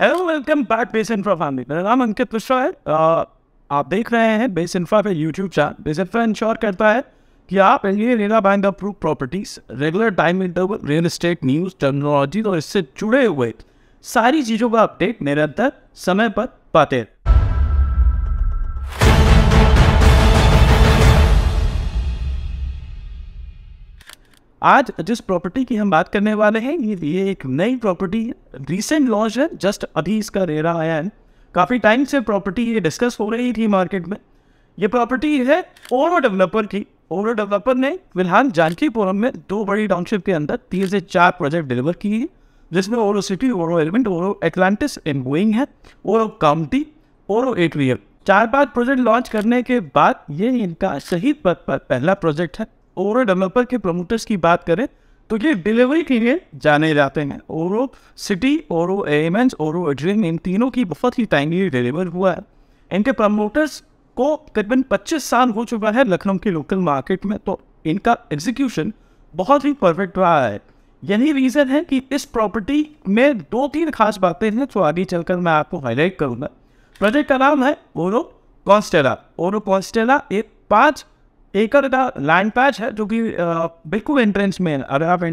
Hello, welcome back base infra family. मेरा नाम अंकित मिश्रा है। आप देख रहे हैं बेस इंफ्रा पे YouTube channel. Base infra ensure करता है कि आप RERA bank approve properties, regular time interval, real estate news, technology और इससे जुड़े हुए सारी चीज़ों का अपडेट निरंतर समय पर पाते हैं। आज जिस प्रॉपर्टी की हम बात करने वाले हैं ये एक नई प्रॉपर्टी है, रिसेंट लॉन्च है, जस्ट अभी इसका रेरा आया है। काफ़ी टाइम से प्रॉपर्टी ये डिस्कस हो रही थी मार्केट में। ये प्रॉपर्टी है ओरो डेवलपर की। ओरो डेवलपर ने फिलहाल जानकीपुरम में 2 बड़ी टाउनशिप के अंदर 3 से 4 प्रोजेक्ट डिलीवर किए हैं, जिसमें ओरो सिटी, ओरो एलिमेंट, ओरो एटलांटिस इन गोइंग है, ओरो काउंटी, ओरो एट्रियम। 4-5 प्रोजेक्ट लॉन्च करने के बाद ये इनका शहीद पद पर पहला प्रोजेक्ट है। ओरो डेवलपर के प्रमोटर्स की बात करें तो ये डिलीवरी के लिए जाने जाते हैं। ओरो सिटी, ओरो एलिमेंट्स, ओरो एट्रियम, इन तीनों की बहुत ही टाइमली डिलीवर हुआ है। इनके प्रमोटर्स को करीबन 25 साल हो चुका है लखनऊ की लोकल मार्केट में, तो इनका एग्जीक्यूशन बहुत ही परफेक्ट रहा है। यही रीज़न है कि इस प्रॉपर्टी में 2-3 खास बातें हैं जो आगे चलकर मैं आपको हाईलाइट करूँगा। प्रोजेक्ट का नाम है ओरो कॉन्स्टेला। ओरो कॉन्स्टेला एक 5 एकड़ का लैंड पैच है जो कि बिल्कुल एंट्रेंस में है। अगर आप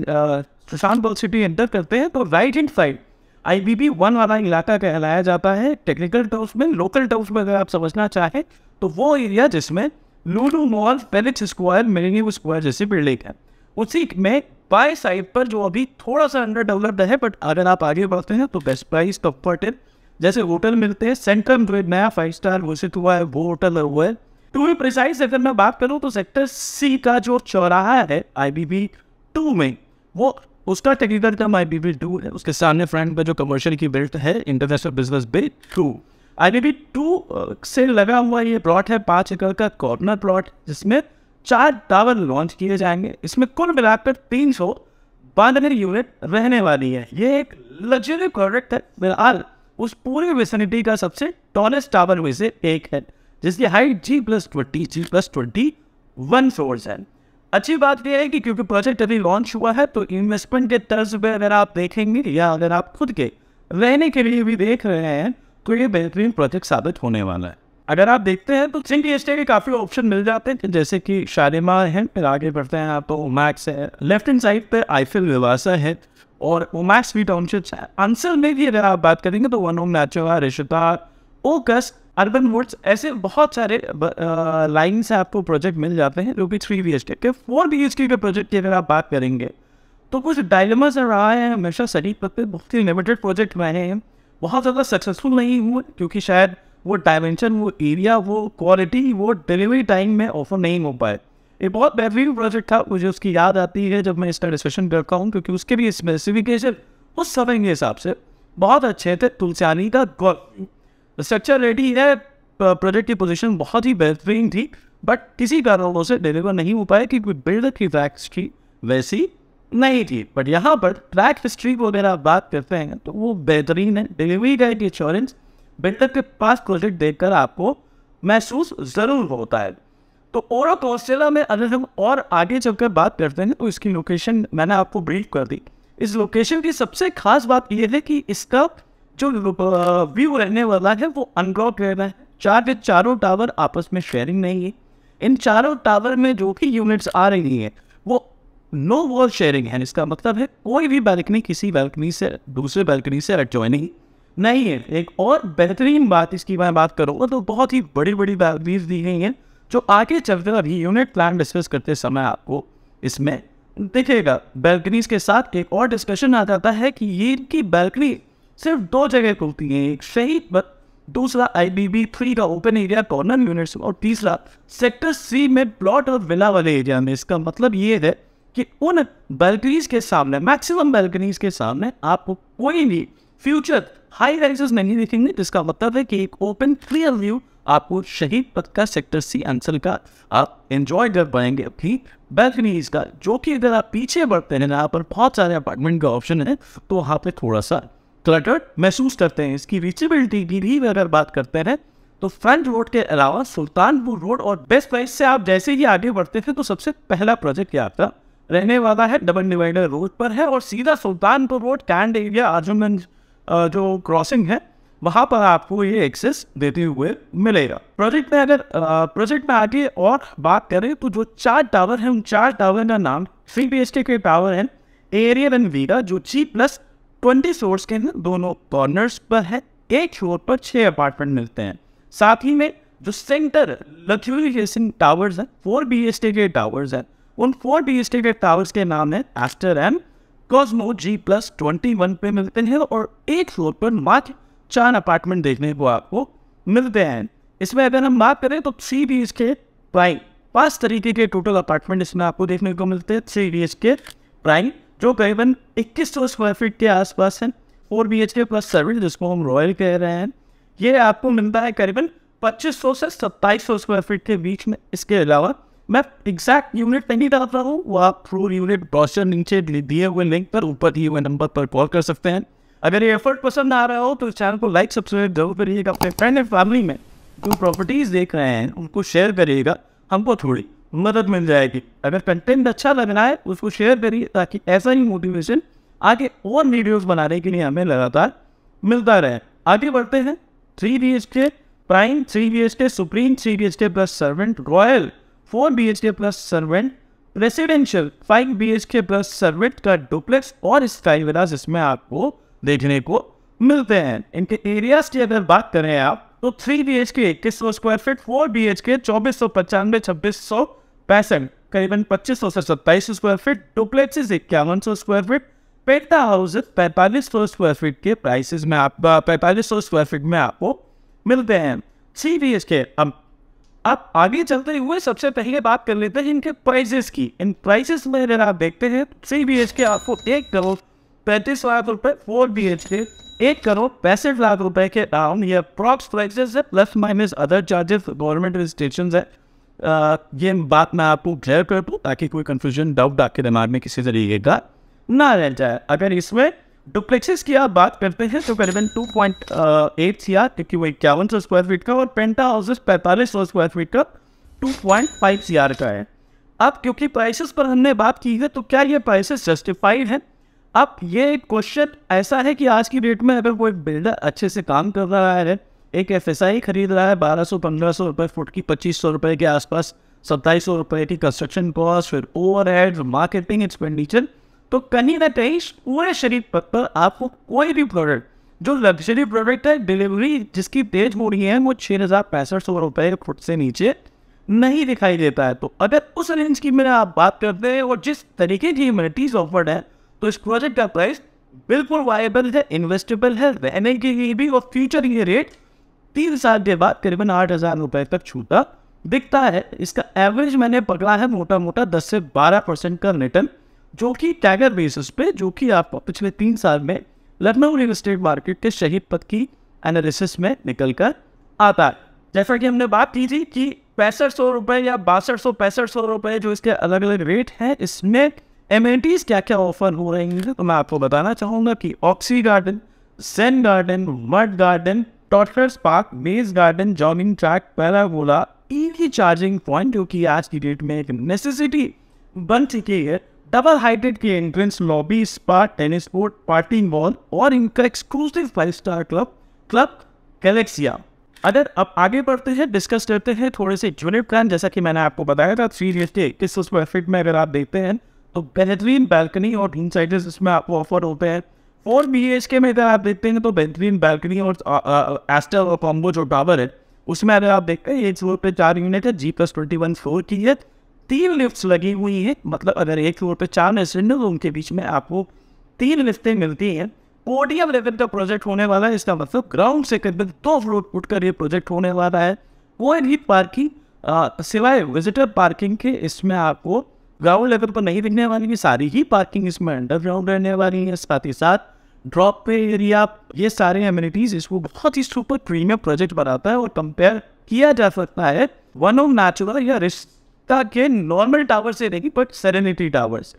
सुशांत बल सिटी एंटर करते हैं तो राइट हैंड साइड IBB 1 वाला इलाका कहलाया जाता है। टेक्निकल टर्म्स में, लोकल टर्म्स में अगर आप समझना चाहें तो वो एरिया जिसमें Lulu mall, Phoenix square, millennium square जैसी बिल्डिंग है, उसी में बाय साइड पर जो अभी थोड़ा सा अंडर डेवलप्ड है, बट अगर आप आगे बढ़ते हैं तो बेस्ट प्राइस, कंफर्टेबल जैसे होटल मिलते हैं। सेंट्रम जो नया 5 स्टार घोषित हुआ है वो होटल हुआ है। टू बी प्रिसाइज अगर मैं बात करूं तो सेक्टर C का जो चौराहा है IBB 2 में, वो उसका टेक्निकल टर्म IBB 2 है। उसके सामने फ्रंट पे जो कमर्शियल की बिल्ट है, इंटरनेशनल बिजनेस बे 2, IBB 2 से लगा हुआ ये प्लॉट है 5 एकड़ का कॉर्नर प्लॉट, जिसमें 4 टावर लॉन्च किए जाएंगे। इसमें कुल मिलाकर 392 यूनिट रहने वाली है। ये एक लग्जरी प्रोडक्ट है। फिलहाल उस पूरी विसिनिटी का सबसे टॉलेस्ट टावर में से एक है, जिसकी हाइट G+20 1 फ्लोर्स है। अच्छी बात यह है कि क्योंकि प्रोजेक्ट अभी लॉन्च हुआ है तो इन्वेस्टमेंट के तर्ज पे अगर आप देखेंगे या अगर आप खुद के रहने के लिए भी देख रहे हैं तो ये बेहतरीन प्रोजेक्ट साबित होने वाला है। अगर आप देखते हैं तो सिटी स्टे के काफ़ी ऑप्शन मिल जाते हैं, जैसे कि शालीमार है, फिर आगे बढ़ते हैं आप तो ओमैक्स है, लेफ्ट हैंड साइड पे आईफिल विवासा है और ओमैक्स भी टाउनशिप्स है। अंसल में भी अगर आप बात करेंगे तो वन होम नेचुरा, रिश्ता, ओकस, अर्बन वुड्स, ऐसे बहुत सारे लाइन से आपको प्रोजेक्ट मिल जाते हैं जो कि 3 BHK के 4 BHK के प्रोजेक्ट की अगर आप बात करेंगे तो कुछ डायलेमास रहा है हमेशा। सही पत्ते बहुत ही लिमिटेड प्रोजेक्ट रहे हैं, बहुत ज़्यादा सक्सेसफुल नहीं हुए क्योंकि शायद वो डायमेंशन, वो एरिया, वो क्वालिटी, वो डिलीवरी टाइम में ऑफर नहीं हो पाए। एक बहुत बेहतरीन प्रोजेक्ट था, मुझे उसकी याद आती है जब मैं इसका डिस्कशन करता हूँ, क्योंकि उसके भी स्पेसिफिकेशन उस समय के हिसाब से बहुत अच्छे थे। तुलसियानी का गोल्फ स्ट्रक्चर रेडी है, प्रोजेक्ट की पोजीशन बहुत ही बेहतरीन थी, बट किसी कारणों से डिलीवर नहीं हो पाया क्योंकि बिल्डर की ट्रैक हिस्ट्री वैसी नहीं थी। बट यहाँ पर ट्रैक हिस्ट्री को अगर आप बात करते हैं तो वो बेहतरीन है। डिलीवरी का एक इंश्योरेंस बिल्डर के पास प्रोजेक्ट देखकर आपको महसूस ज़रूर होता है। तो ओरो कॉन्स्टेला में अगर हम और आगे चलकर बात करते हैं तो इसकी लोकेशन मैंने आपको ब्रीफ कर दी। इस लोकेशन की सबसे खास बात यह है कि इसका जो व्यू रहने वाला है वो अनब्लॉक रहना है। 4 के चारों टावर आपस में शेयरिंग नहीं है। इन चारों टावर में जो भी यूनिट्स आ रही हैं वो नो वॉल शेयरिंग है। इसका मतलब है कोई भी बैल्कनी किसी बैल्कनी से दूसरे बैल्कनी से एडजॉइनिंग नहीं है। एक और बेहतरीन बात इसकी मैं बात करूँगा तो बहुत ही बड़ी बड़ी बैल्कनीज दी गई हैं जो आगे चलकर अभी यूनिट प्लान डिस्कस करते समय आपको इसमें दिखेगा। बैल्कनीज के साथ एक और डिस्कशन आ जाता है कि ये इनकी बैल्कनी सिर्फ 2 जगह खुलती हैं, एक शहीद, दूसरा IBB 3 का ओपन एरिया कॉर्नर यूनिट्स और तीसरा सेक्टर C में प्लॉट और विला वाले एरिया में। इसका मतलब ये है कि उन बैल्कनीज के सामने, मैक्सिमम बैल्कनीज के सामने आपको कोई भी फ्यूचर हाई राइजेस नहीं दिखेंगे, जिसका मतलब है कि एक ओपन क्लियर व्यू आपको शहीद पथ का सेक्टर C अंचल का आप एंजॉय कर पाएंगे अपनी बैल्कनीज का। जो कि अगर आप पीछे बढ़ते हैं यहाँ पर बहुत सारे अपार्टमेंट का ऑप्शन है तो वहाँ पे थोड़ा सा क्लटर्ड महसूस करते हैं। इसकी रीचेबिलिटी की भी अगर बात करते हैं तो फ्रंट रोड के अलावा सुल्तानपुर रोड और बेस्ट प्राइस से आप जैसे ही आगे बढ़ते हैं तो सबसे पहला प्रोजेक्ट आपका रहने वाला है डबल डिवाइडर रोड पर है और सीधा सुल्तानपुर रोड, कैंट एरिया, आजमगंज जो क्रॉसिंग है वहाँ पर आपको ये एक्सेस देते हुए मिलेगा। प्रोजेक्ट में अगर प्रोजेक्ट में आगे और बात करें तो जो 4 टावर हैं उन 4 टावर का नाम 3 BHK के टावर हैं एरियल एंड वीरा, जो G+20 फ्लोर्स के हैं, दोनों कॉर्नर्स पर है। एक फ्लोर पर 6 अपार्टमेंट मिलते हैं। साथ ही में जो सेंटर लग्जरी रेसिंग टावर्स हैं 4 BHK के टावर्स हैं, उन 4 BHK के टावर्स के नाम है एस्टर एंड कॉस्मो, G+21 पे मिलते हैं और एक फ्लोर पर मात्र 4 अपार्टमेंट देखने को आपको मिलते हैं। इसमें अगर हम बात करें तो 3 BHK प्राइम 5 तरीके के टोटल अपार्टमेंट इसमें आपको देखने को मिलते हैं। 3 BHK प्राइम जो करीबन 2100 स्क्वायर फीट के आसपास है। 4 BHK प्लस सर्विस जिसको हम रॉयल कह रहे हैं, ये आपको मिलता है करीबन 2500 से 2700 स्क्वायर फीट के बीच में। इसके अलावा मैं एग्जैक्ट यूनिट नहीं डाल रहा हूँ, वो आप फ्लोर यूनिट ब्रोशर नीचे दिए हुए लिंक पर ऊपर दिए हुए नंबर पर कॉल कर सकते हैं। अगर ये एफर्ट पसंद आ रहा हो तो चैनल को लाइक सब्सक्राइब जरूर करिएगा। अपने फ्रेंड एंड फैमिली में जो प्रॉपर्टीज़ देख रहे हैं उनको शेयर करिएगा, हमको थोड़ी मदद मिल जाएगी। अगर कंटेंट अच्छा लग रहा है उसको शेयर करिए ताकि ऐसा ही मोटिवेशन आगे और वीडियोस बनाने के लिए हमें लगातार मिलता रहे। आगे बढ़ते हैं। 3 BHK prime, 3 BHK supreme, 3 BHK plus servant, royal 4 BHK plus servant, residential 5 BHK plus servant का डुप्लेक्स और स्काई विलास इसमें आपको देखने को मिलते हैं। इनके एरियाज की अगर बात करें आप तो 3 BHK 2100 स्क्वायर फीट, 4 BHK 2495 2665 करीबन 2500 से 2700 स्क्वायर फीट, डुप्लेक्सेस 5100 स्क्वायर फीट, पेंटा हाउसेस 4500 स्क्वायर फीट के प्राइसेस में आप 4500 स्क्वायर फीट में आपको मिलते हैं। 3 BHK अब आगे चलते हुए सबसे पहले बात कर लेते हैं इनके प्राइसेस की। इन प्राइसेस में अगर आप देखते हैं 3 BHK आपको 1 करोड़ 35 लाख रुपए, 4 BHK 1 करोड़ 65 लाख रुपए के डाउन। ये अप्रॉक्स प्राइसेस है, plus minus other charges government registration है। ये बात मैं आपको क्लियर कर दूँ ताकि कोई कंफ्यूजन डाउट आपके दिमाग में किसी तरीके का ना रह जाए। अगर इसमें डुप्लेक्सेस की आप बात करते हैं तो करीबन 2.8 CR क्योंकि वो 5100 स्क्वायर फीट का, और पेंटा हाउसेस 4500 स्क्वायर फीट का 2.5 CR का है। अब क्योंकि प्राइसेस पर हमने बात की है तो क्या ये प्राइसेस जस्टिफाइड है? अब ये क्वेश्चन ऐसा है कि आज की डेट में अगर कोई बिल्डर अच्छे से काम कर रहा है, एक FSI खरीद रहा है 1200-1500 रुपये फुट की, 2500 रुपये के आसपास, 2700 रुपये की कंस्ट्रक्शन कॉस्ट, फिर ओवरहेड, मार्केटिंग एक्सपेंडिचर, तो कहीं ना कहीं पूरे शरीर पर आपको कोई भी प्रोडक्ट जो लग्जरी प्रोडक्ट है, डिलीवरी जिसकी तेज हो रही है, वो 6500 रुपये फुट से नीचे नहीं दिखाई देता है। तो अगर उस रेंज की मेरा आप बात करते हैं और जिस तरीके की इम्यूनिटीज ऑफर्ड है तो इस प्रोजेक्ट का प्राइस बिल्कुल वायबल है, इन्वेस्टेबल है, रहने के लिए भी। और फ्यूचर ये रेट 3 साल के बाद करीबन 8000 रुपये तक छूटा दिखता है। इसका एवरेज मैंने पकड़ा है मोटा मोटा 10 से 12% का रिटर्न, जो कि टैगर बेसिस पे, जो कि आपको पिछले 3 साल में लखनऊ रियल एस्टेट मार्केट के शहीद पथ की एनालिसिस में निकल कर आता है। जैसा कि हमने बात की थी कि 6500 रुपये या 6200-6500 रुपये जो इसके अलग अलग रेट हैं, इसमें एमिनिटीज़ क्या क्या ऑफर हो रही हैं तो मैं आपको बताना चाहूँगा कि oxy garden, zen garden, mud garden, toddlers park, maze garden, jogging track, parabola, EV charging point जो कि आज की डेट में एक नेसेसिटी बन चुकी है, डबल हाइटेड की entrance lobby, spa, tennis court, party mall और इनका एक्सक्लूसिव 5 स्टार क्लब गैलेक्सिया। अगर अब आगे बढ़ते हैं, डिस्कस करते हैं थोड़े से यूनिट प्लान। जैसा कि मैंने आपको बताया था 3 BHK 2100 स्क्वायर फीट में अगर आप देखते हैं तो बेहतरीन बैल्कनी और तीन साइडेस इसमें आपको ऑफर होते हैं। 4 BHK में अगर आप देखते हैं तो बेहतरीन बैल्कनी और एस्टर और कॉम्बो जो टावर है उसमें अगर आप देखते हैं एक फ्लोर पे 4 यूनिट है, G+21 फ्लोर की है, 3 लिफ्ट्स लगी हुई है। मतलब अगर एक फ्लोर पे 4 रेसिडेंट है तो उनके बीच में आपको 3 लिफ्टें मिलती हैं। पोडियम लेवल का प्रोजेक्ट होने वाला है, इसका मतलब ग्राउंड से करीबन 2 फ्लोर उठकर ये प्रोजेक्ट होने वाला है। कोई भी पार्किंग सिवाय विजिटर पार्किंग के इसमें आपको ग्राउंड लेवल पर नहीं दिखने वाली है, सारी ही पार्किंग इसमें अंडरग्राउंड रहने वाली है। साथ ही साथ ड्रॉप पे एरिया, ये सारे एमिनिटीज इसको बहुत ही सुपर प्रीमियम प्रोजेक्ट बनाता है और कंपेयर किया जा सकता है वन ऑफ नेचुरल या रिश्ता के नॉर्मल टावर से नहीं बट सेरेनिटी टावर से।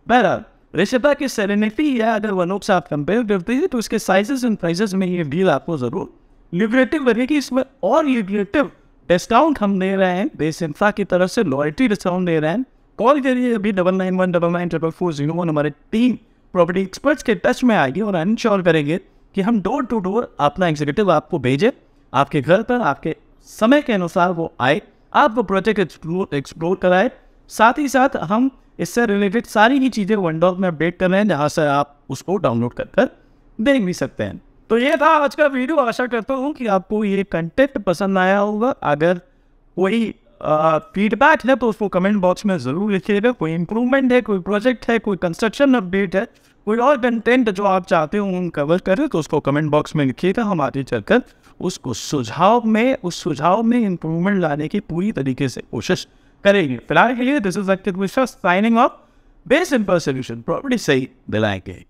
बहरहाल रिश्ता के सेरेनिटी या अगर वन ऑफ से आप कंपेयर करते हैं तो इसके साइजेस एंड प्राइसेस में ये डील आपको जरूर ल्यूक्रेटिव लगेगी। इसमें और ल्यूक्रेटिव डिस्काउंट हम दे रहे हैं, बेस इंफ्रा की तरफ से लॉयल्टी डिस्काउंट दे रहे हैं। कॉल करिए अभी 9919994401, हमारे टीम प्रॉपर्टी एक्सपर्ट्स के टच में आएगी और इंश्योर करेंगे कि हम डोर टू डोर अपना एग्जीक्यूटिव आपको भेजें, आपके घर पर आपके समय के अनुसार वो आए, आप वो प्रोजेक्ट एक्सप्लोर कराए। साथ ही साथ हम इससे रिलेटेड सारी ही चीज़ें विंडोज में अपडेट कर रहे हैं, जहाँ से आप उसको डाउनलोड कर देख भी सकते हैं। तो ये था आज का वीडियो। आशा करता हूँ कि आपको ये कंटेंट पसंद आया होगा। अगर कोई फीडबैक है तो उसको कमेंट बॉक्स में ज़रूर लिखिएगा। कोई इम्प्रूवमेंट है, कोई प्रोजेक्ट है, कोई कंस्ट्रक्शन अपडेट है, कोई और कंटेंट जो आप चाहते हो हम कवर करें, तो उसको कमेंट बॉक्स में लिखिएगा। हम आगे चलकर उस सुझाव में इम्प्रूवमेंट लाने की पूरी तरीके से कोशिश करेंगे। फिलहाल के लिए this is Ankit Mishra signing off. Be simple solution, property सही दिलाएंगे।